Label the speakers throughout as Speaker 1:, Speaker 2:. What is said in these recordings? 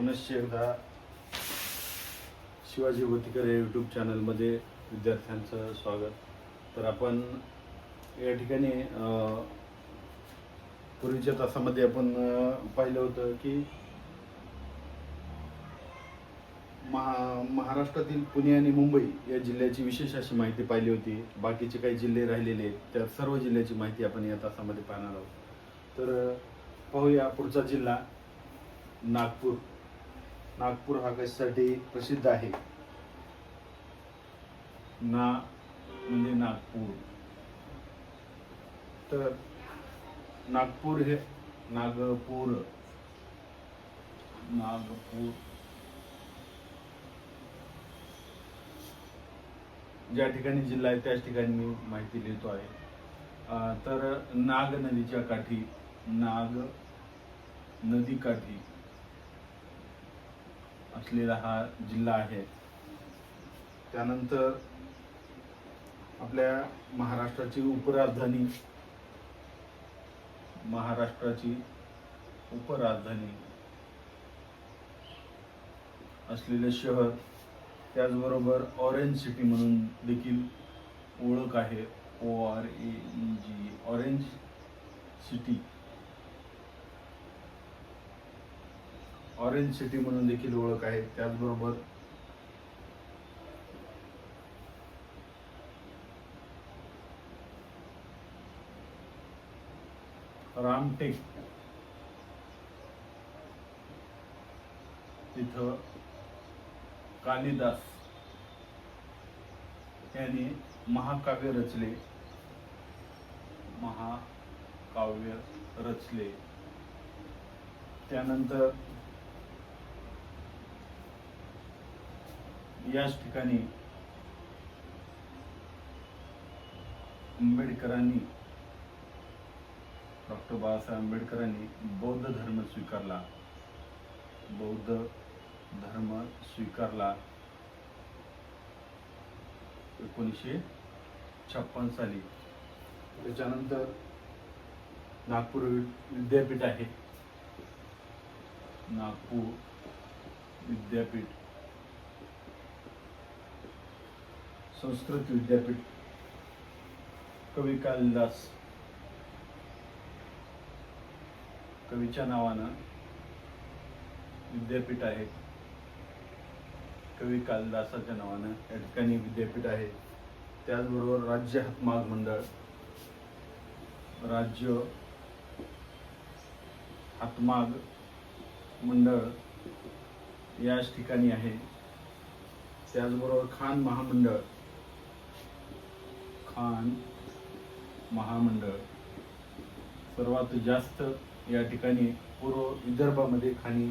Speaker 1: पुनश्च एकदा शिवाजी गोतीकर या यूट्यूब चॅनलमध्ये विद्यार्थ्यांचं स्वागत. तर आपण या ठिकाणी पूर्वीच्या तासामध्ये आपण पाहिलं होतं की महाराष्ट्रातील पुणे आणि मुंबई या जिल्ह्याची विशेष अशी माहिती पाहिली होती. बाकीचे काही जिल्हे राहिलेले त्या सर्व जिल्ह्याची माहिती आपण या तासामध्ये पाहणार आहोत. तर पाहूया पुढचा जिल्हा नागपूर. नागपूर हा कशासाठी प्रसिद्ध आहे? ना म्हणजे नागपूर. तर नागपूर हे नागपूर ज्या ठिकाणी जिल्हा आहे त्याच ठिकाणी मी माहिती लिहितो आहे. तर नाग नदीच्या काठी, नाग नदीकाठी असलेला हा जिल्हा आहे. त्यानंतर आपल्या महाराष्ट्राची उपराजधानी असलेले शहर, त्याचबरोबर ऑरेंज सिटी म्हणून देखील ओळख आहे. ORANG, ऑरेंज सिटी म्हणून देखील ओळख आहे. त्याचबरोबर रामटेक, तिथं कालिदास यांनी महाकाव्य रचले. त्यानंतर याच ठिकाणी डॉक्टर बाबासाहेब आंबेडकरांनी बौद्ध धर्म स्वीकारला 1956 साली. त्याच्यानंतर नागपूर विद्यापीठ आहे. नागपूर विद्यापीठ, संस्कृत विद्यापीठ, कवी कालिदास कवीच्या नावानं विद्यापीठ आहे. कवी कालिदासाच्या नावानं या ठिकाणी विद्यापीठ आहे. त्याचबरोबर राज्य हातमाग मंडळ याच ठिकाणी आहे. त्याचबरोबर खान महामंडळ सर्वात जास्त या ठिकाणी पूर्व विदर्भामध्ये खाणी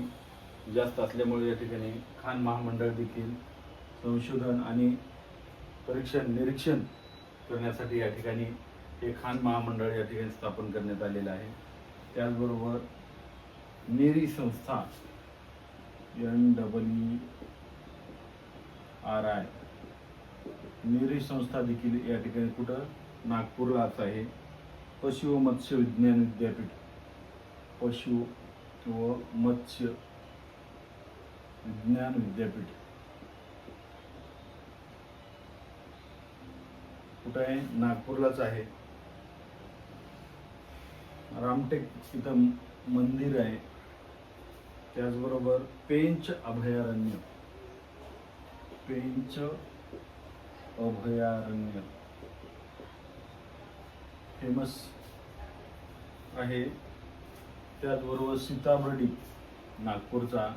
Speaker 1: जास्त असल्यामुळे या ठिकाणी खान महामंडळ देखील संशोधन आणि निरीक्षण करण्यासाठी या ठिकाणी हे खान महामंडळ या ठिकाणी स्थापन करण्यात आलेलं आहे. त्याचबरोबर नेरी संस्था NEERI नेरी संस्था देखील या ठिकाणी कुठं नागपूरलाच आहे. पशु व मत्स्य विज्ञान विद्यापीठ, पशु व मत्स्य विज्ञान विद्यापीठ कुठं आहे? नागपूरलाच आहे. रामटेक इथं मंदिर आहे. त्याचबरोबर पेंच अभयारण्य फेमस आहे. त्याचबरोबर सीताबर्डी, नागपूरचा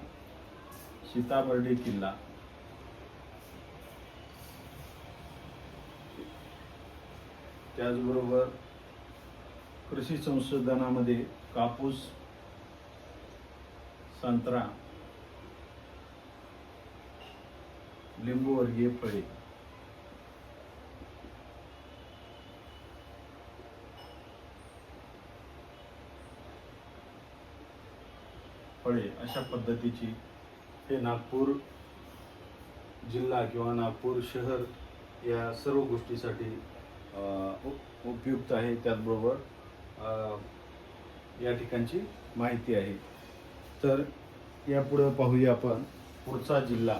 Speaker 1: सीताबर्डी किल्ला, त्याचबरोबर कृषी संशोधनामध्ये कापूस, संत्रा, लिंबू वर्गीय फळे अशा पद्धतीची हे नागपूर जिल्हा किंवा नागपूर शहर या सर्व गोष्टीसाठी उपयुक्त आहे. त्याचबरोबर या ठिकाणची माहिती आहे. तर यापुढे पाहूया आपण पुढचा जिल्हा.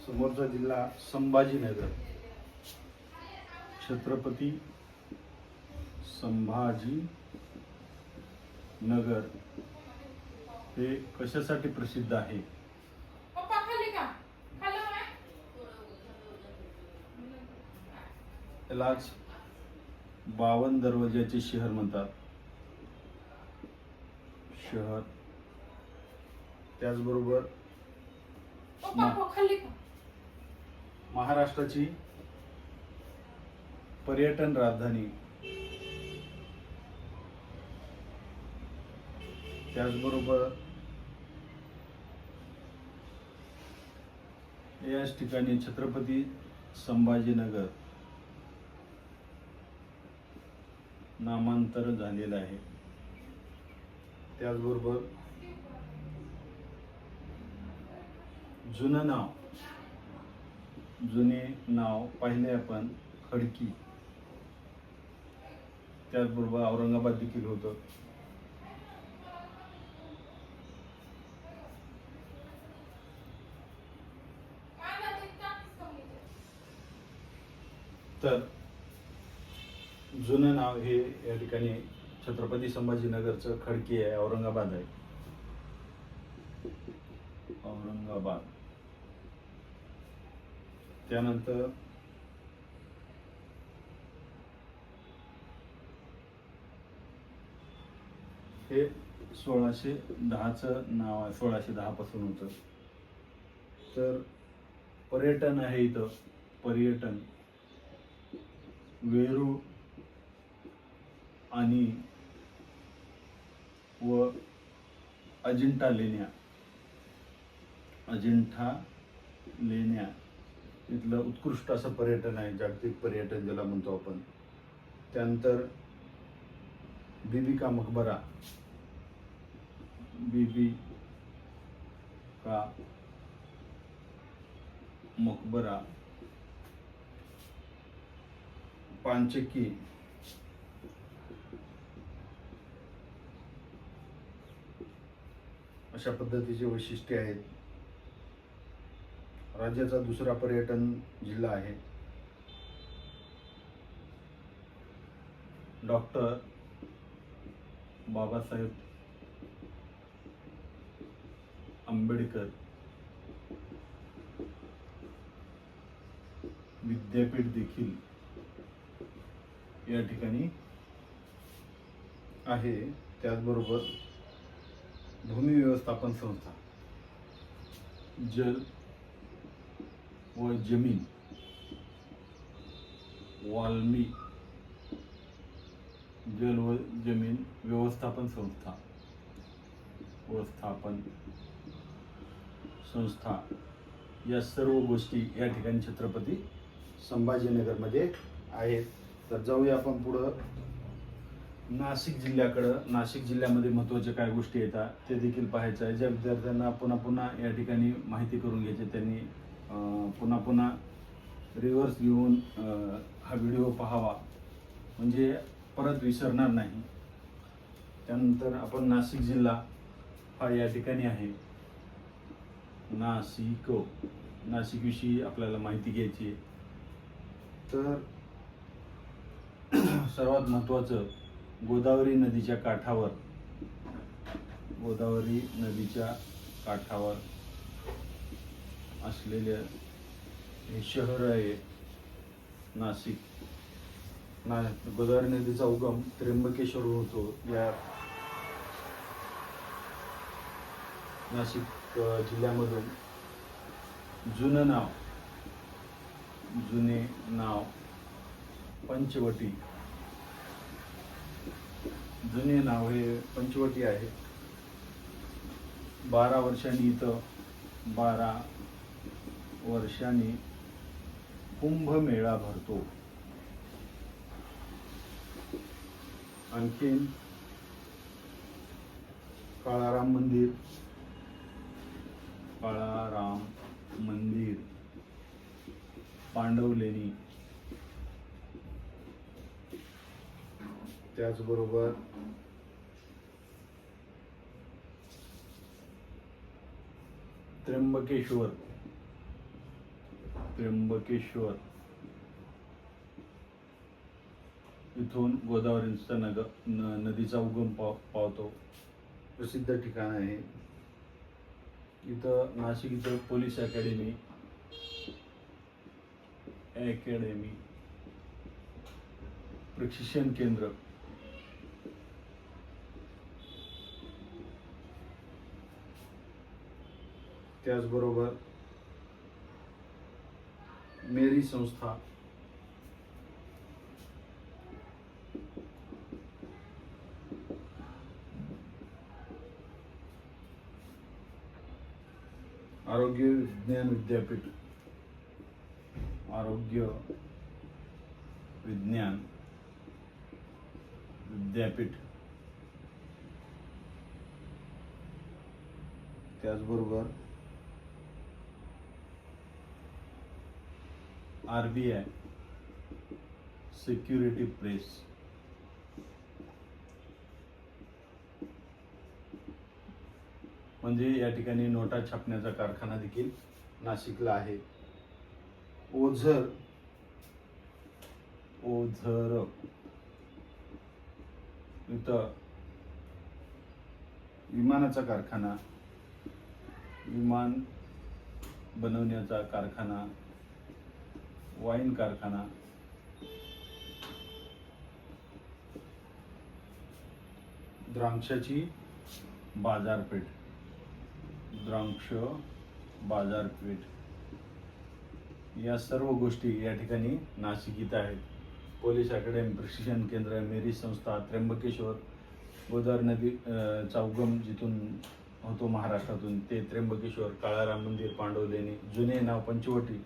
Speaker 1: समोरचा जिल्हा संभाजीनगर. छत्रपती संभाजी नगर हे कशासाठी प्रसिद्ध आहे? यालाच 52 दरवाजाचे शहर म्हणतात. शहर त्याचबरोबर महाराष्ट्राची पर्यटन राजधानी. त्याचबरोबर याच ठिकाणी छत्रपती संभाजीनगर नामांतर झालेलं आहे. त्याचबरोबर जुने नाव पाहिले आपण खडकी. त्याचबरोबर औरंगाबाद देखील होतं. तर जुनं नाव हे या ठिकाणी छत्रपती संभाजीनगरचं खडकी आहे, औरंगाबाद आहे. औरंगाबाद. त्यानंतर हे 1610चं नाव आहे, 1610 पासून होतं. तर पर्यटन आहे इथं. पर्यटन वेरूळ आणि व अजिंठा लेण्या इथलं उत्कृष्ट असं पर्यटन आहे, जागतिक पर्यटन ज्याला म्हणतो आपण. त्यानंतर बीबी का मकबरा. बीबी का मकबरा, पानचक्की अशा पद्धतीचे वैशिष्ट्ये आहेत. राज्याचा दुसरा पर्यटन जिल्हा आहे. डॉक्टर बाबासाहेब आंबेडकर विद्यापीठ देखील या ठिकाणी आहे. त्याचबरोबर भूमी व्यवस्थापन संस्था, जल व जमीन वाल्मी जल व जमीन व्यवस्थापन संस्था या सर्व गोष्टी या ठिकाणी छत्रपती संभाजीनगरमध्ये आहेत. तर जाऊया आपण पुढं नाशिक जिल्ह्याकडं. नाशिक जिल्ह्यामध्ये महत्त्वाच्या काय गोष्टी येतात ते देखील पाहायचं आहे. ज्या विद्यार्थ्यांना पुन्हा या ठिकाणी माहिती करून घ्यायची त्यांनी पुन्हा रिव्हर्स घेऊन हा व्हिडिओ पाहावा, म्हणजे परत विसरणार नाही. त्यानंतर आपण नाशिक जिल्हा हा या ठिकाणी आहे. नाशिकविषयी आपल्याला माहिती घ्यायची आहे. तर सर्वात महत्त्वाचं गोदावरी नदीच्या काठावर असलेले हे शहर आहे नाशिक. गोदावरी नदीचा उगम त्र्यंबकेश्वर होतो. या नाशिक जिल्ह्यामधून जुने नाव पंचवटी. जुने नाव हे पंचवटी आहे. 12 वर्षांनी कुंभमेळा भरतो. आणखीन काळाराम मंदिर, पांडवलेणी, त्याचबरोबर त्र्यंबकेश्वर, इथून गोदावरीचा नदीचा उगम पावतो, प्रसिद्ध ठिकाण आहे. इथं नाशिक इथं पोलीस अकॅडमी, प्रशिक्षण केंद्र, त्याचबरोबर मेरी संस्था, आरोग्य विज्ञान विद्यापीठ, त्याचबरोबर RBI सिक्युरिटी प्रेस, म्हणजे या ठिकाणी नोटा छापण्याचा कारखाना देखील नाशिकला आहे. ओझर इथं विमानाचा कारखाना, विमान बनवण्याचा कारखाना, वाईन कारखाना, द्राक्षाची बाजारपेठ, या सर्व गोष्टी या ठिकाणी नाशिक इथं आहेत. पोलीस अकॅडमी, प्रशिक्षण केंद्र, मेरी संस्था, त्र्यंबकेश्वर, गोदावरी नदी चा उगम जिथून होतो महाराष्ट्रातून ते त्र्यंबकेश्वर, काळाराम मंदिर, पांडवलेणी, जुने नाव पंचवटी,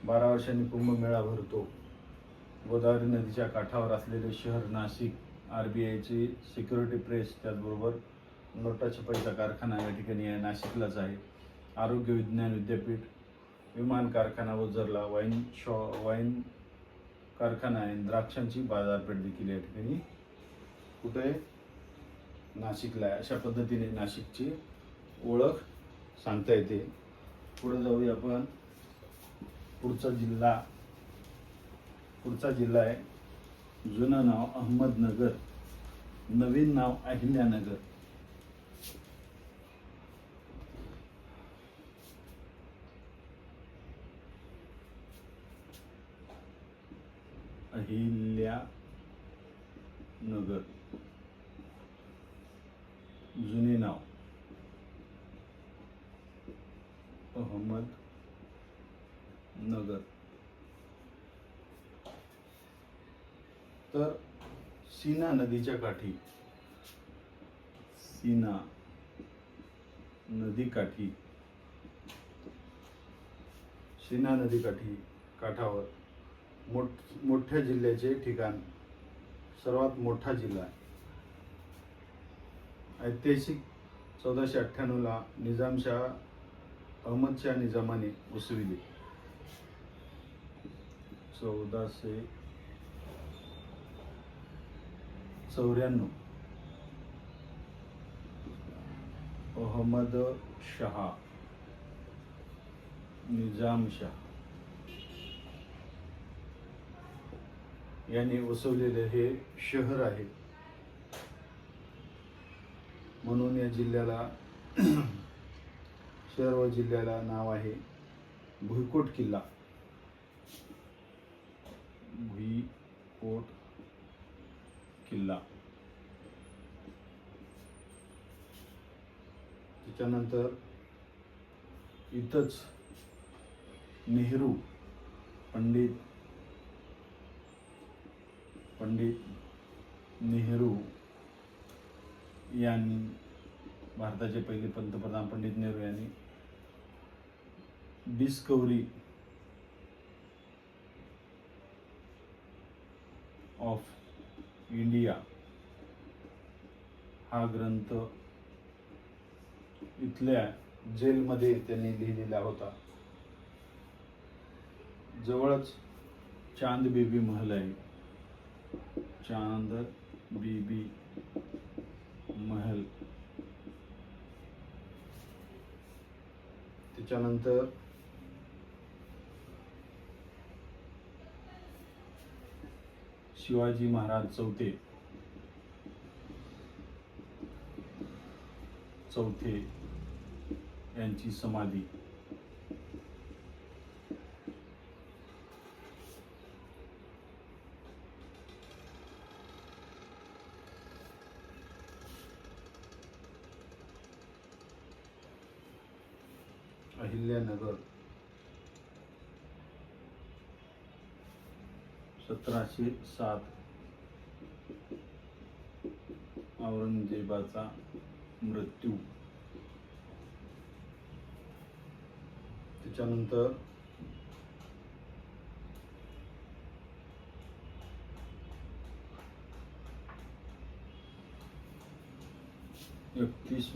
Speaker 1: 12 वर्षांनी कुंभमेळा भरतो, गोदावरी नदीच्या काठावर असलेले शहर नाशिक, RBIची सिक्युरिटी प्रेस, त्याचबरोबर नोटा छपाईचा कारखाना या ठिकाणी नाशिकलाच आहे. आरोग्य विज्ञान विद्यापीठ, विमान कारखाना ओझरला, वाईन कारखाना आहे, द्राक्षांची बाजारपेठ देखील या ठिकाणी कुठे नाशिकला आहे. अशा पद्धतीने नाशिकची ओळख सांगता येते. पुढे जाऊया आपण. पुढचा जिल्हा आहे, जुनं नाव अहमदनगर, नवीन नाव अहिल्यानगर. अहिल्यानगर, जुने नाव अहमदनगर. तर सीना नदीच्या काठी, काठावर मोठ्या जिल्ह्याचे ठिकाण, सर्वात मोठा जिल्हा आहे. ऐतिहासिक 1498 निजामशाह अहमदशाह निजामाने वसविले. 1494 अहमदशाह निजामशाह यांनी वसवलेले हे शहर आहे. म्हणून या जिल्ह्याला शहर व जिल्ह्याला नाव आहे भुईकोट किल्ला. त्याच्यानंतर इथंच पंडित नेहरू यांनी, भारताचे पहिले पंतप्रधान पंडित नेहरू यांनी डिस्कवरी ऑफ इंडिया हा ग्रंथ इथल्या जेलमध्ये त्यांनी लिहिलेला होता. जवळच चांद बेबी महल आहे. चांद बेबी महल. त्याच्यानंतर शिवाजी महाराज चौथे यांची समाधी. अहिल्यानगर 1707. औरंगजेबाचा मृत्यू. त्याच्यानंतर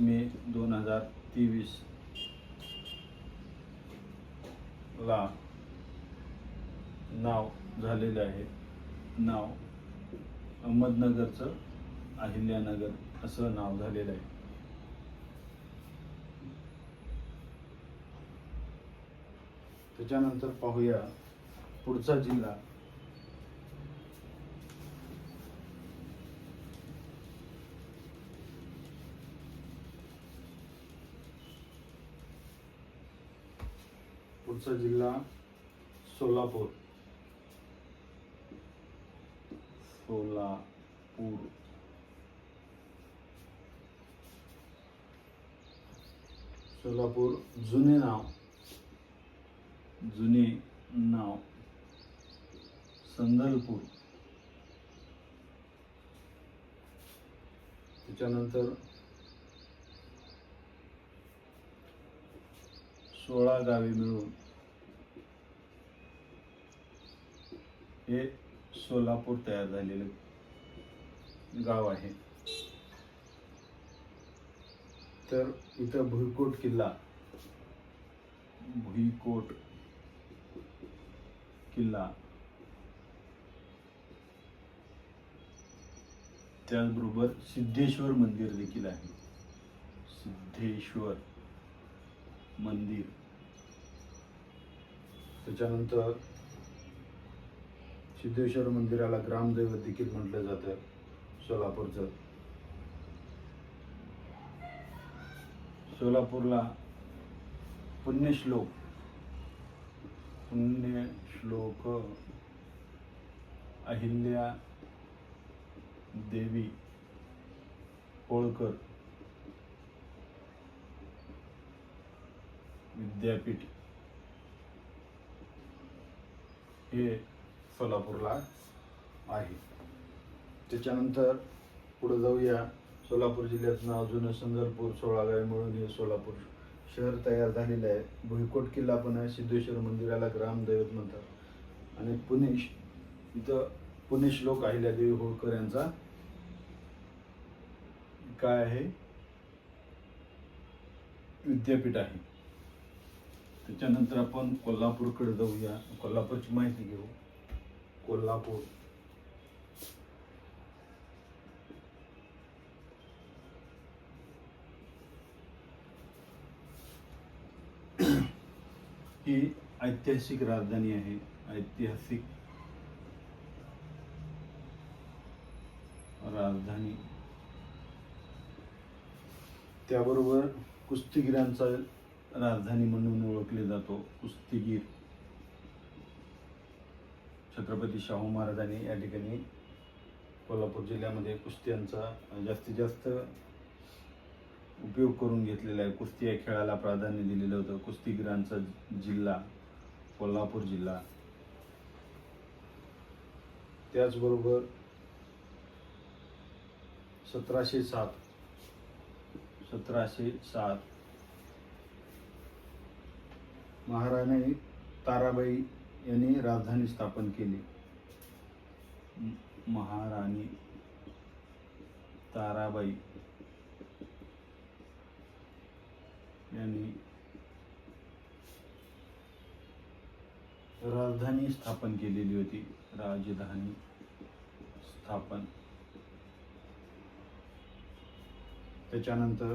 Speaker 1: मे 2023 ला नाव झालेलं आहे. नाव अहमदनगरचं अहिल्यानगर असं नाव झालेलं आहे. त्याच्यानंतर पाहूया पुढचा जिल्हा. पुढचा जिल्हा सोलापूर. सोलापूर जुने नाव संदलपूर. त्याच्यानंतर 16 गावे मिळून हे सोलापूर तयार झालेले गाव आहे. तर इथं भुईकोट किल्ला, त्याचबरोबर सिद्धेश्वर मंदिर देखील आहे. सिद्धेश्वर मंदिर. त्याच्यानंतर सिद्धेश्वर मंदिराला ग्रामदैवत देखील म्हटलं जातं सोलापूरचं. सोलापूरला पुण्यश्लोक अहिल्या देवी होळकर विद्यापीठ हे सोलापूरला आहे. त्याच्यानंतर पुढे जाऊया. सोलापूर जिल्ह्यात नाव जुनं संदलपूर, 16 गावे मिळून हे सोलापूर शहर तयार झालेलं आहे. भुईकोट किल्ला पण आहे. सिद्धेश्वर मंदिराला ग्रामदैवत म्हणतात. आणि इथं पुण्यश्लोक अहिल्यादेवी होळकर यांचा काय आहे विद्यापीठ आहे. त्याच्यानंतर आपण कोल्हापूरकडे जाऊया. कोल्हापूरची माहिती घेऊ. कोल्हापूर ही ऐतिहासिक राजधानी आहे. ऐतिहासिक राजधानी. त्याबरोबर कुस्तीगिरांचा राजधानी म्हणून ओळखले जातो. कुस्तीगीर. छत्रपती शाहू महाराजांनी या ठिकाणी कोल्हापूर जिल्ह्यामध्ये कुस्त्यांचा जास्तीत जास्त उपयोग करून घेतलेला आहे. कुस्ती या खेळाला प्राधान्य दिलेलं होतं. कुस्तीगिरांचा जिल्हा कोल्हापूर जिल्हा. त्याचबरोबर 1707 महाराणी ताराबाई यांनी राजधानी स्थापन केली. महाराणी ताराबाई यांनी राजधानी राजधानी स्थापन केलेली होती. राजधानी स्थापन. त्याच्यानंतर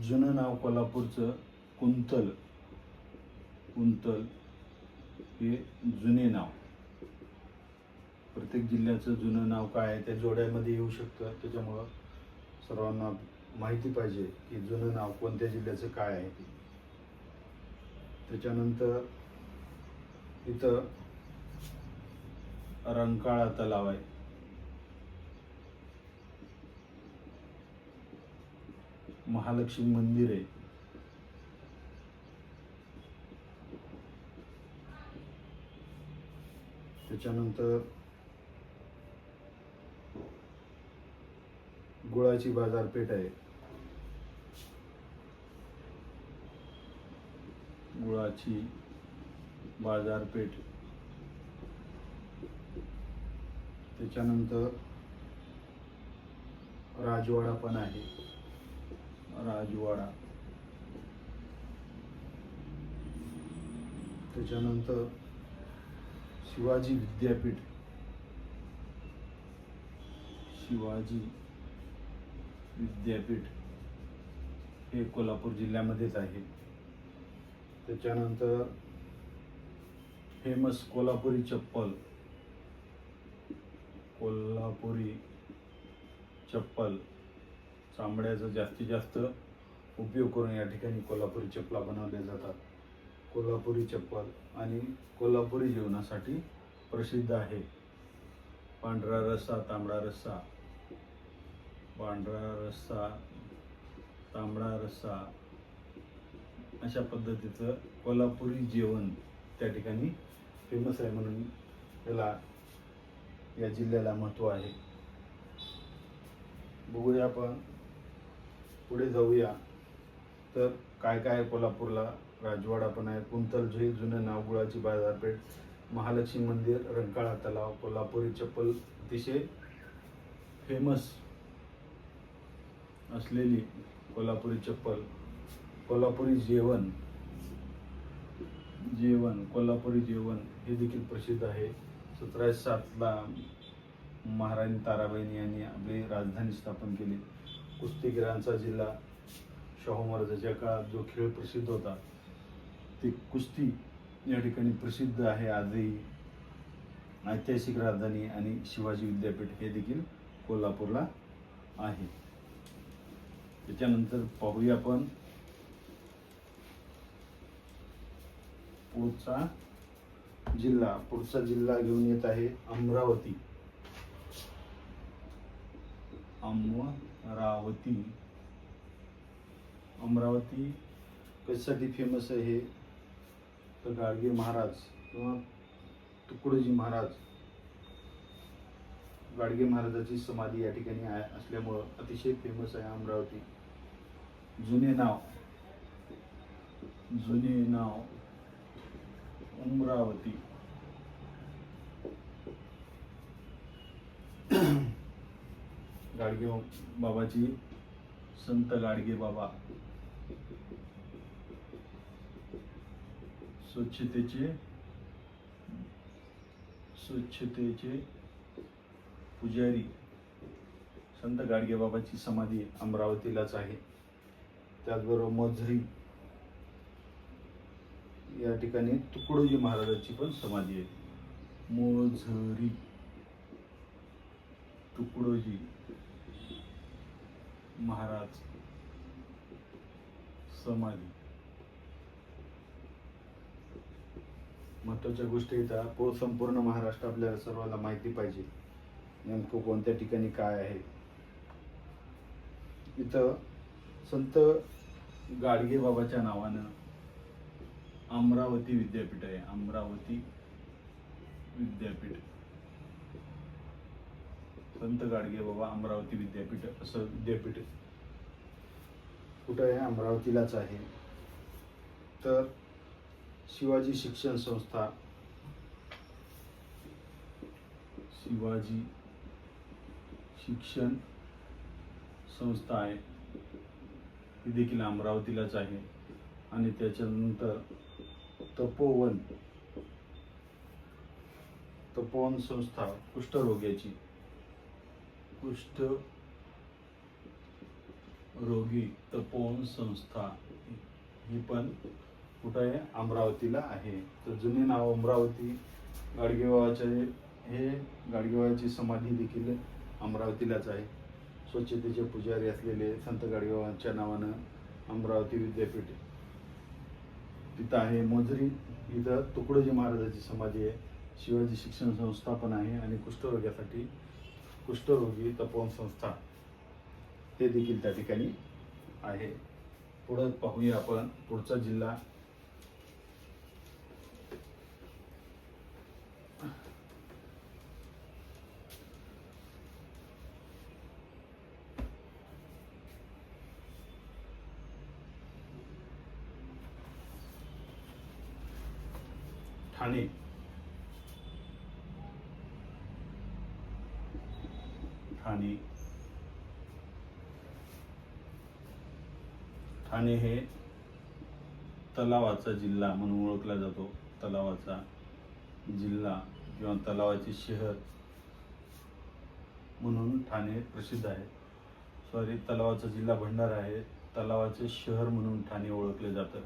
Speaker 1: जुनं नाव कोल्हापूरचं कुंतल. कुंतल हे जुने नाव. प्रत्येक जिल्ह्याचं जुनं नाव काय आहे त्या जोड्यामध्ये येऊ शकतं. त्याच्यामुळं सर्वांना माहिती पाहिजे की जुनं नाव कोणत्या जिल्ह्याचं काय आहे ते. त्याच्यानंतर इथं रंकाळा तलाव आहे. महालक्ष्मी मंदिर आहे. त्याच्यानंतर गुळाची बाजारपेठ आहे. गुळाची बाजारपेठ. त्याच्यानंतर राजवाडा पण आहे. राजवाडा. त्याच्यानंतर शिवाजी विद्यापीठ. शिवाजी विद्यापीठ हे कोल्हापूर जिल्ह्यामध्येच आहे. त्याच्यानंतर फेमस कोल्हापुरी चप्पल. कोल्हापुरी चप्पल. चामड्याचा जास्तीत जास्त उपयोग करून या ठिकाणी कोल्हापुरी चप्पला बनवल्या जातात. कोल्हापुरी चप्पल आणि कोल्हापुरी जेवणासाठी प्रसिद्ध आहे. पांढरा रस्सा, तांबडा रस्सा. पांढरा रस्सा, तांबडा रस्सा अशा पद्धतीचं कोल्हापुरी जेवण त्या ठिकाणी फेमस आहे, म्हणून याला या जिल्ह्याला महत्त्व आहे. बघूया आपण पुढे जाऊया तर काय काय कोल्हापूरला. राजवाडा पण आहे. कुंतल जे जुनं नाव, गुळाची बाजारपेठ, महालक्ष्मी मंदिर, रंकाळा तलाव, कोल्हापुरी चप्पल अतिशय फेमस असलेली कोल्हापुरी चप्पल, कोल्हापुरी जेवण. कोल्हापुरी जेवण हे देखील प्रसिद्ध आहे. 1707ला महाराणी ताराबाई यांनी आपली राजधानी स्थापन केली. कुस्तीगिरांचा जिल्हा. शाहू महाराजांच्या काळात जो खेळ प्रसिद्ध होता ते कुस्ती या ठिकाणी प्रसिद्ध आहे आजही. ऐतिहासिक राजधानी आणि शिवाजी विद्यापीठ हे देखील कोल्हापूरला आहे. त्याच्यानंतर पाहूया आपण पुढचा जिल्हा. पुढचा जिल्हा घेऊन येत आहे अमरावती. अमरावती. अमरावती कशासाठी फेमस आहे हे तर गाडगे महाराज किंवा तुकडोजी महाराज. गाडगे महाराजाची समाधी या ठिकाणी असल्यामुळं अतिशय फेमस आहे अमरावती. जुने नाव अमरावती. गाडगे बाबाची, संत गाडगे बाबा स्वच्छतेचे पुजारी. संत गाडगे बाबाची समाधी अमरावतीलाच आहे. त्याचबरोबर मोझरी या ठिकाणी तुकडोजी महाराजांची पण समाधी आहे. मोझरी, तुकडोजी महाराज समाधी. महत्वाच्या गोष्टी येतात. संपूर्ण महाराष्ट्र आपल्याला सर्वांना माहिती पाहिजे नेमकं कोणत्या ठिकाणी काय आहे. इथं संत गाडगे बाबाच्या नावानं अमरावती विद्यापीठ आहे. अमरावती विद्यापीठ. संत गाडगे बाबा अमरावती विद्यापीठ असं विद्यापीठ कुठं आहे? अमरावतीलाच आहे. तर शिवाजी शिक्षण संस्था. शिवाजी शिक्षण संस्था आहे ती देखील अमरावतीलाच आहे. आणि त्याच्यानंतर तपोवन. तपोवन संस्था कुष्ठरोग्याची, कुष्ठरोगी तपोवन संस्था ही पण कुठं आहे? अमरावतीला आहे. तर जुने नाव अमरावती. गाडगेबाबाचे हे गाडगेबाबाची समाधी देखील अमरावतीलाच आहे. स्वच्छतेचे पुजारी असलेले संत गाडगेबाबांच्या नावानं अमरावती विद्यापीठ तिथं आहे. मोजरी इथं तुकडोजी महाराजांची समाधी आहे. शिवाजी शिक्षण संस्था पण आहे आणि कुष्ठरोग्यासाठी कुष्ठरोगी तपोवन संस्था ते देखील त्या ठिकाणी आहे. पुढं पाहूया आपण पुढचा जिल्हा ठाणे. ठाणे ठाणे हे तलावाचा जिल्हा म्हणून ओळखला जातो. तलावाचा जिल्हा किंवा तलावाचे शहर म्हणून ठाणे प्रसिद्ध आहे. सॉरी, तलावाचा जिल्हा भंडारा आहे. तलावाचे शहर म्हणून ठाणे ओळखले जातं.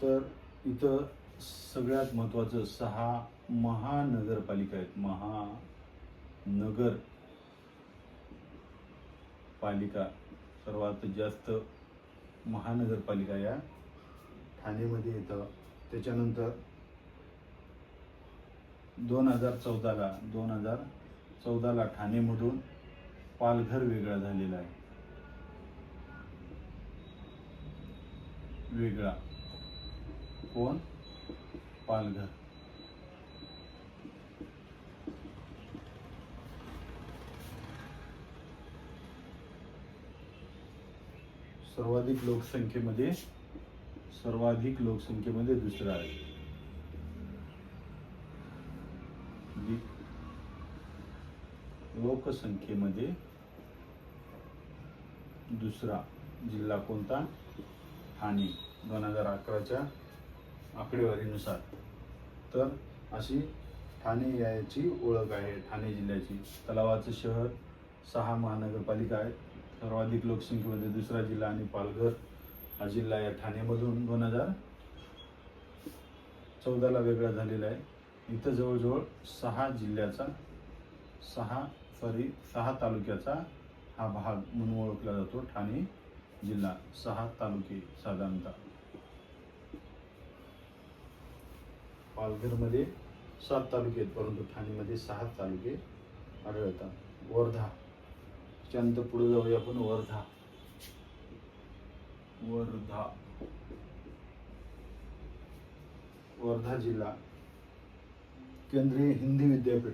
Speaker 1: तर इथं सगळ्यात महत्त्वाचं 6 महानगरपालिका आहेत. महानगरपालिका सर्वात जास्त महानगरपालिका या ठाणेमध्ये येतं. त्याच्यानंतर 2014ला ठाणेमधून पालघर वेगळा झालेला आहे. वेगळा कोण? पालघर. सर्वाधिक लोकसंख्येमध्ये दुसरा आहे. लोकसंख्येमध्ये दुसरा जिल्हा कोणता? ठाणे. 2011च्या आकडेवारीनुसार. तर अशी ठाणे याची ओळख आहे. ठाणे जिल्ह्याची. तलावाचं शहर, 6 महानगरपालिका आहेत, सर्वाधिक लोकसंख्येमध्ये दुसरा जिल्हा आणि पालघर हा जिल्हा या ठाणेमधून 2014ला वेगळा झालेला आहे. इथं जवळजवळ 6 तालुक्याचा हा भाग म्हणून ओळखला जातो. ठाणे जिल्हा 6 तालुके साधारणतः. पालघरमध्ये 7 तालुके आहेत, परंतु ठाणेमध्ये 6 तालुके आढळतात. वर्धा. त्यानंतर पुढे जाऊया आपण. वर्धा जिल्हा. केंद्रीय हिंदी विद्यापीठ.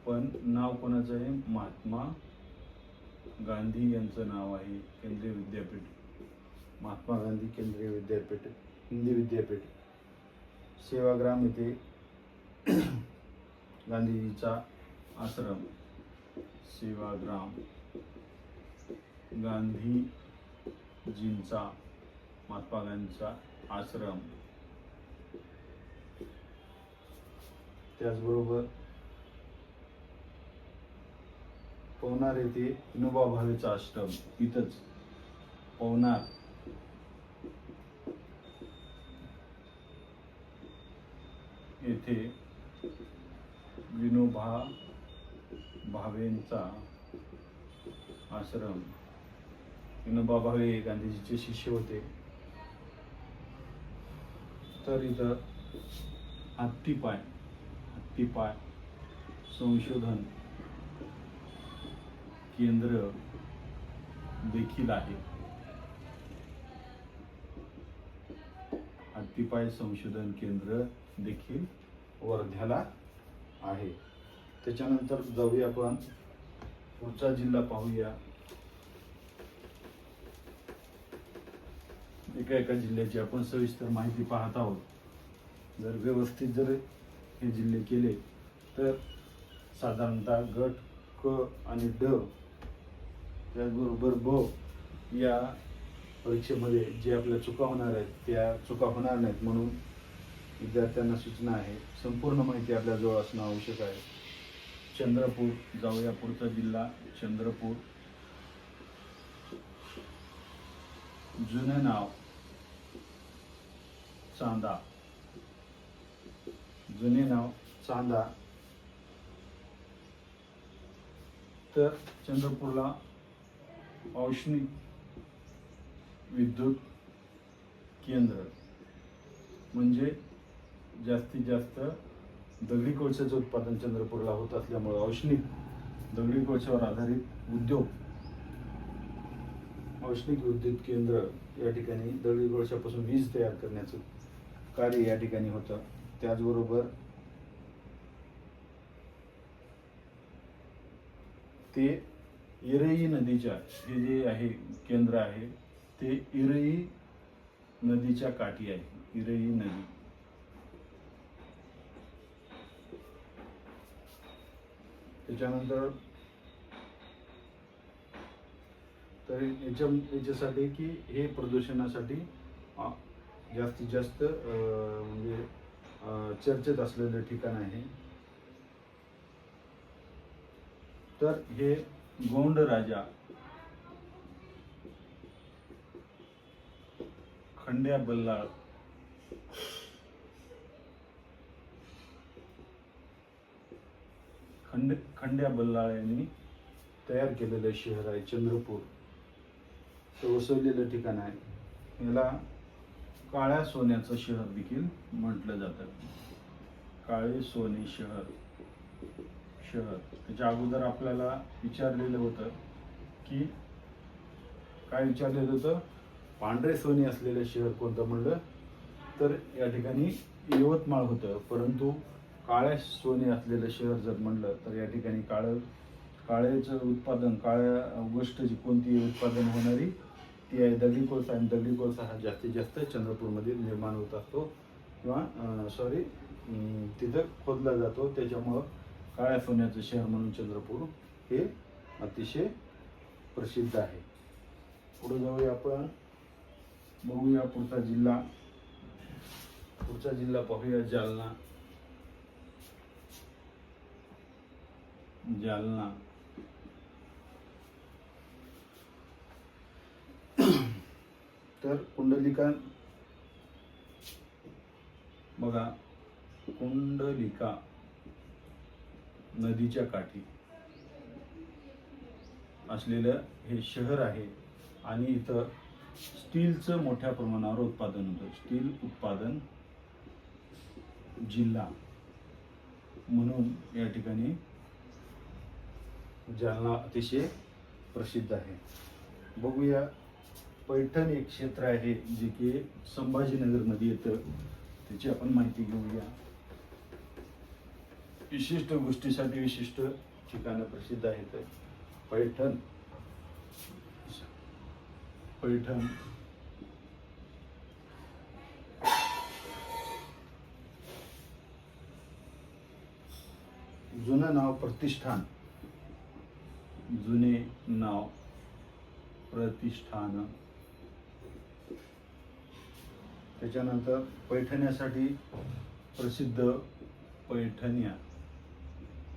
Speaker 1: पण नाव कोणाचं आहे? महात्मा गांधी यांचं नाव आहे. केंद्रीय विद्यापीठ, महात्मा गांधी केंद्रीय विद्यापीठ, हिंदी विद्यापीठ. सेवाग्राम येथे गांधीजीचा आश्रम. सेवाग्राम गांधीजींचा, महात्मा गांधीचा आश्रम. त्याचबरोबर पवनार येथे विनोबा भावेचा आश्रम. इथंच पवनार येथे विनोबा भावेंचा आश्रम. विनोबा भावे गांधीजीचे शिष्य होते. तर इथं हत्तीपाय संशोधन केंद्र देखील आहे. हत्तीपाय संशोधन केंद्र देखील वर्ध्याला आहे. त्याच्यानंतर जाऊया आपण पुढचा जिल्हा पाहूया. एका जिल्ह्याची आपण सविस्तर माहिती पाहत आहोत. जर व्यवस्थित हे जिल्हे केले तर साधारणतः गट क आणि ड त्याचबरोबर ब या परीक्षेमध्ये जे आपल्या चुका होणार आहेत त्या चुका होणार नाहीत म्हणून विद्यार्थ्यांना सूचना आहे. संपूर्ण माहिती आपल्याजवळ असणं आवश्यक आहे. चंद्रपूर, जाऊया पुढचा जिल्हा चंद्रपूर. जुनं नाव चांदा. जुने नाव चांदा. तर चंद्रपूरला औष्णिक विद्युत केंद्र म्हणजे जास्तीत जास्त दगडी कोळशाचं उत्पादन चंद्रपूरला होत असल्यामुळे औष्णिक दगडी कोळशावर आधारित उद्योग, औष्णिक विद्युत केंद्र या ठिकाणी दगडी कोळशापासून वीज तयार करण्याचं कार्य या ठिकाणी होतं. त्याचबरोबर ते इरई नदीच्या, हे जे आहे केंद्र आहे ते इरई नदीच्या काठी आहे. इरई नदी. त्याच्यानंतर तर याच्यासाठी की हे प्रदूषणासाठी जास्तीत जास्त म्हणजे चर्चेत असलेलं ठिकाण आहे. तर हे गोंड राजा खंड्या बल्लाळ खंड्या बल्लाळ यांनी तयार केलेलं शहर आहे चंद्रपूर. ते वसवलेलं ठिकाण आहे. याला काळ्या सोन्याचं शहर देखील म्हटलं जातं. काळे सोने शहर. त्याच्या अगोदर आपल्याला विचारलेलं होतं की काय विचारलेलं होतं, पांढरे सोने असलेलं शहर कोणतं म्हणलं तर या ठिकाणी यवतमाळ होतं. परंतु काळ्या सोने असलेलं शहर जर म्हणलं तर या ठिकाणी काळ्याचं उत्पादन, काळ्या गोष्टची कोणती उत्पादन होणारी ती आहे दगडी कोळसा. आणि दगडी कोळसा हा जास्तीत जास्त चंद्रपूरमध्ये निर्माण होत असतो किंवा तिथं खोदला जातो. त्याच्यामुळं काळ्या सोन्याचं शहर म्हणून चंद्रपूर हे अतिशय प्रसिद्ध आहे. पुढे जाऊया आपण, बघूया पुढचा जिल्हा. पुढचा जिल्हा पाहूया जालना. जालना. तर कुंडलिका बघा, कुंडलिका नदीच्या काठी असलेलं हे शहर आहे. आणि इथं स्टीलचं मोठ्या प्रमाणावर उत्पादन होतं. स्टील उत्पादन जिल्हा म्हणून या ठिकाणी जालना अतिशय प्रसिद्ध आहे. बघूया, पैठण एक क्षेत्र आहे जे की संभाजीनगरमध्ये येतं. त्याची आपण माहिती घेऊया. विशिष्ट गोष्टीसाठी विशिष्ट ठिकाणं प्रसिद्ध आहेत. पैठण. जुनं नाव प्रतिष्ठान. जुने नाव प्रतिष्ठान. त्याच्यानंतर पैठण्यासाठी प्रसिद्ध पैठण्या.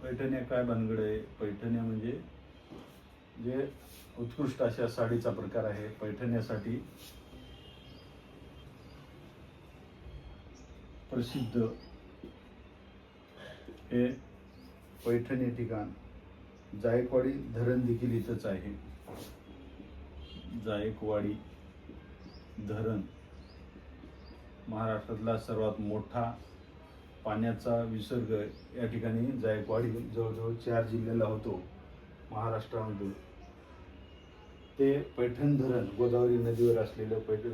Speaker 1: पैठण्या काय भानगड आहे? पैठण्या म्हणजे जे उत्कृष्ट अशा साडीचा प्रकार आहे. पैठण्यासाठी प्रसिद्ध हे पैठण हे ठिकाण. जायकवाडी धरण देखील इथंच आहे. जायकवाडी धरण महाराष्ट्रातला सर्वात मोठा पाण्याचा विसर्ग या ठिकाणी जायकवाडी जवळजवळ 4 जिल्ह्याला होतो महाराष्ट्रामध्ये. ते पैठण धरण गोदावरी नदीवर असलेलं पैठण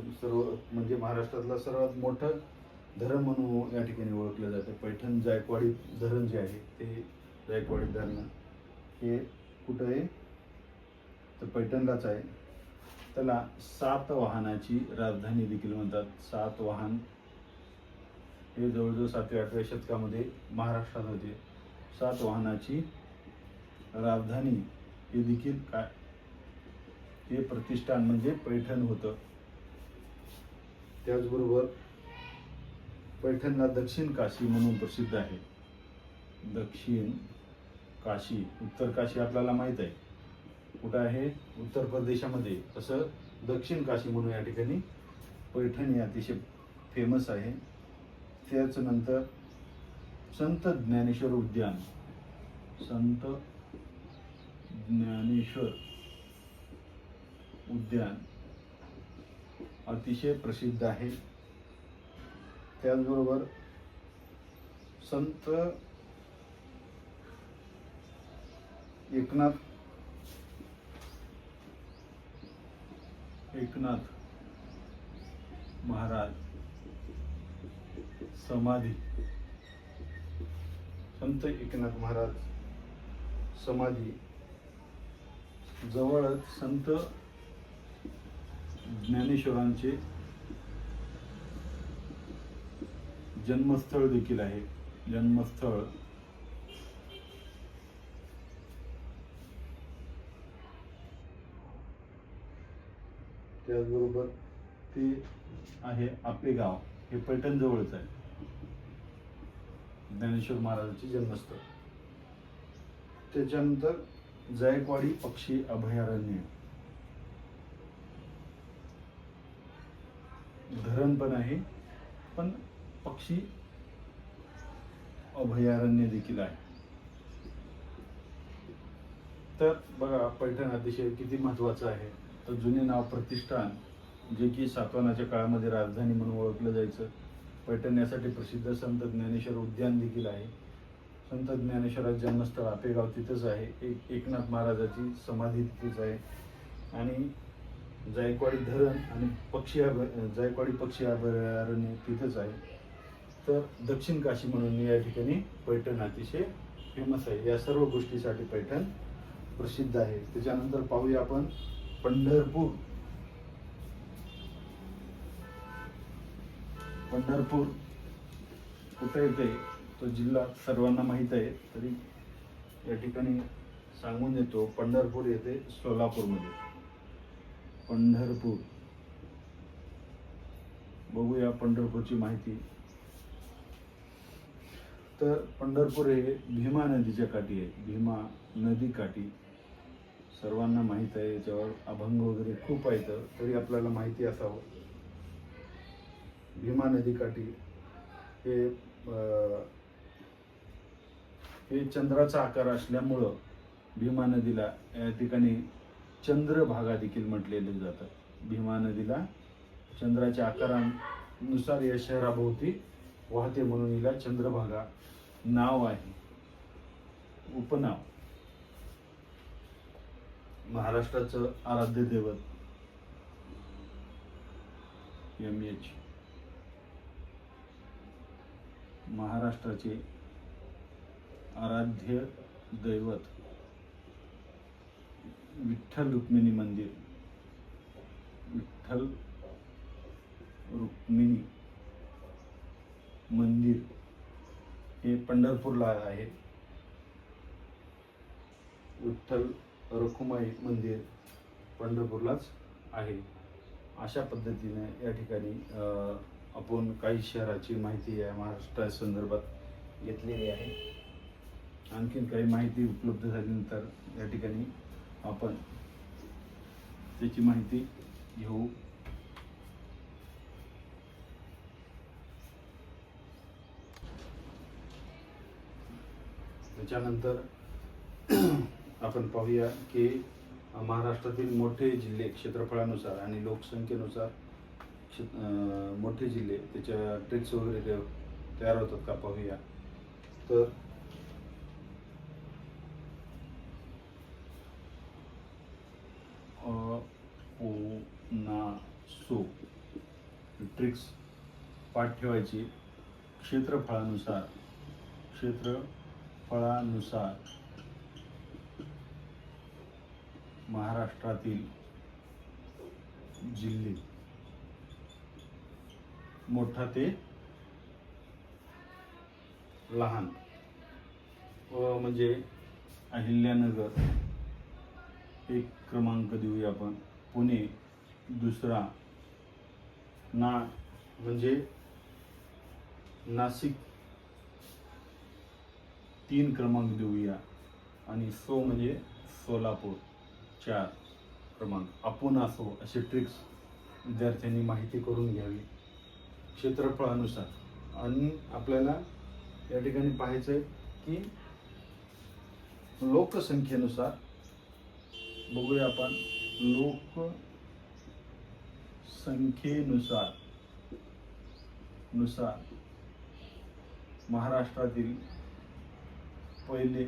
Speaker 1: म्हणजे महाराष्ट्रातलं सर्वात मोठं धरण म्हणून या ठिकाणी ओळखलं जातं. पैठण जायकवाडी धरण जे आहे ते जायकवाडी धरण हे कुठं आहे तर पैठणलाच आहे. त्याला 7 वाहनाची राजधानी देखील म्हणतात. 7 वाहन हे जवळजवळ 7व्या-8व्या शतकामध्ये महाराष्ट्रामध्ये 7 वाहनाची राजधानी हे देखील काय ते प्रतिष्ठान म्हणजे पैठण होतं. त्याचबरोबर पैठणला दक्षिण काशी म्हणून प्रसिद्ध आहे. दक्षिण काशी, उत्तर काशी आपल्याला माहित आहे कुठं आहे, उत्तर प्रदेशामध्ये. तसं दक्षिण काशी म्हणून या ठिकाणी पैठण हे अतिशय फेमस आहे. त्याच नंतर संत ज्ञानेश्वर उद्यान, संत ज्ञानेश्वर उद्यान अतिशय प्रसिद्ध आहे. त्याचबरोबर संत एकनाथ महाराज समाधी, संत एकनाथ महाराज समाधी जवळच संत ज्ञानेश्वरांचे जन्मस्थळ देखील आहे. जन्मस्थळ त्याचबरोबर ते आहे आपेगाव, हे पैठण जवळच आहे, ज्ञानेश्वर महाराजांचे जन्मस्थळ. त्याच्यानंतर जायकवाडी पक्षी अभयारण्य, धरण पण आहे पण पक्षी अभयारण्य देखील आहे. तर बघा पैठण अतिशय किती महत्वाचं आहे. तर जुने नाव प्रतिष्ठान, जे की सातवाहनाच्या काळामध्ये राजधानी म्हणून ओळखलं जायचं. पैठण यासाठी प्रसिद्ध संत ज्ञानेश्वर उद्यान देखील आहे. संत ज्ञानेश्वराचे जन्मस्थळ आपेगाव तिथंच आहे. एकनाथ महाराजाची समाधी तिथेच आहे. आणि जायकवाडी धरण आणि जायकवाडी पक्षी अभयारण्य तिथेच आहे. तर दक्षिण काशी म्हणून या ठिकाणी पैठण अतिशय फेमस आहे. या सर्व गोष्टीसाठी पैठण प्रसिद्ध आहे. त्याच्यानंतर पाहूया आपण पंढरपूर. पंढरपूर कुठे येते तो जिल्हा सर्वांना माहित आहे, तरी या ठिकाणी सांगून देतो. पंढरपूर येते सोलापूरमध्ये. पंढरपूर, बघूया पंढरपूरची माहिती. तर पंढरपूर हे भीमा नदीच्या काठी आहे. भीमा नदी काठी सर्वांना माहित आहे. याच्यावर अभंग वगैरे खूप आहेत, तरी आपल्याला माहिती असावं. भीमा नदी काठी हे चंद्राचा आकार असल्यामुळं भीमा नदीला या ठिकाणी चंद्रभागा देखील म्हटलेले जातात. भीमा नदीला चंद्राच्या आकारानुसार या शहराभोवती वाहते म्हणून हिला चंद्रभागा नाव आहे, उपनाव. महाराष्ट्राचं आराध्य दैवत MH, महाराष्ट्राचे आराध्य दैवत विठ्ठल रुक्मिणी मंदिर. विठ्ठल रुक्मिणी मंदिर हे पंढरपूरला आहे. विठ्ठल रखुमाई मंदिर पंढरपूरलाच आहे. अशा पद्धतीने या ठिकाणी आपण काही शहराची माहिती या महाराष्ट्रा संदर्भात घेतलेली आहे. आणखीन काही माहिती उपलब्ध झाल्यानंतर या ठिकाणी आपण त्याची माहिती घेऊ. त्याच्यानंतर आपण पाहूया की महाराष्ट्रातील मोठे जिल्हे क्षेत्रफळानुसार आणि लोकसंख्येनुसार मोठे जिल्हे त्याच्या ट्रिक्स वगैरे तयार होतात का पाहूया. तर सो ट्रिक्स पाठ ठेवायची. क्षेत्रफळानुसार महाराष्ट्रातील जिल्हे मोठा ते लहान. म्हणजे अहिल्यानगर एक क्रमांक देऊया आपण. पुणे दुसरा, ना म्हणजे नाशिक 3 क्रमांक देऊया आणि सो म्हणजे सोलापूर 4 क्रमांक. आपण असो असे ट्रिक्स विद्यार्थ्यांनी माहिती करून घ्यावी क्षेत्रफळानुसार. आणि आपल्याला या ठिकाणी पाहायचं आहे की लोकसंख्येनुसार बघूया आपण. लोकसंख्येनुसार महाराष्ट्रातील पहिले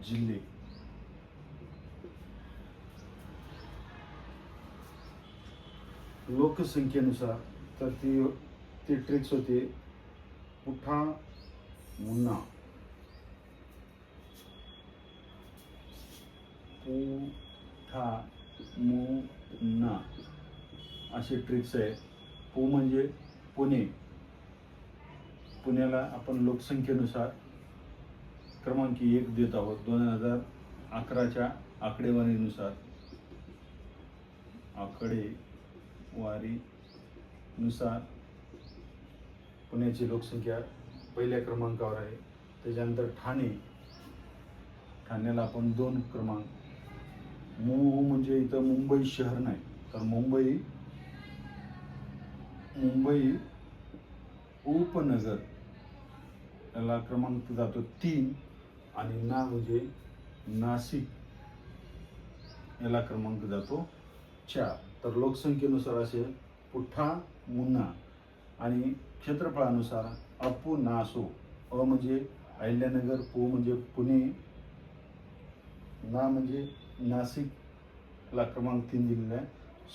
Speaker 1: जिल्हे. लोकसंख्येनुसार तर ती ट्रिक्स होते पुठा मुन्ना. पुठा मुन्ना असे ट्रिक्स आहे. पु म्हणजे पुणे. पुण्याला आपण लोकसंख्येनुसार क्रमांक 1 देत आहोत 2011च्या आकडेवारीनुसार. पुण्याची लोकसंख्या पहिल्या क्रमांकावर आहे. त्याच्यानंतर ठाण्याला आपण 2 क्रमांक. म्हणजे इथं मुंबई शहर नाही, तर मुंबई उपनगर याला क्रमांक जातो 3. आणि ना म्हणजे नाशिक याला क्रमांक जातो 4. तर लोकसंख्येनुसार असे पुठा मुन्ना आणि क्षेत्रफळानुसार अपू नासो. अ म्हणजे अहिल्यानगर, पु म्हणजे पुणे, ना म्हणजे नाशिकला क्रमांक 3 दिलेला आहे,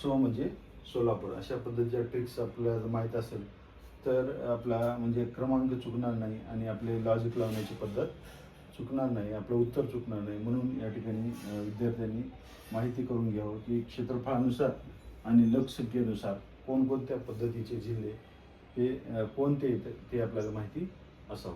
Speaker 1: सो म्हणजे सोलापूर. अशा पद्धतीच्या ट्रिक्स आपल्याला माहीत असेल तर आपला म्हणजे क्रमांक चुकणार नाही आणि आपले लॉजिक लावण्याची पद्धत चुकणार नाही, आपलं उत्तर चुकणार नाही. म्हणून या ठिकाणी विद्यार्थ्यांनी माहिती करून घ्यावं की क्षेत्रफळानुसार आणि लोकसंख्येनुसार कोणकोणत्या पद्धतीचे जिल्हे हे कोणते येतात ते आपल्याला माहिती असावं.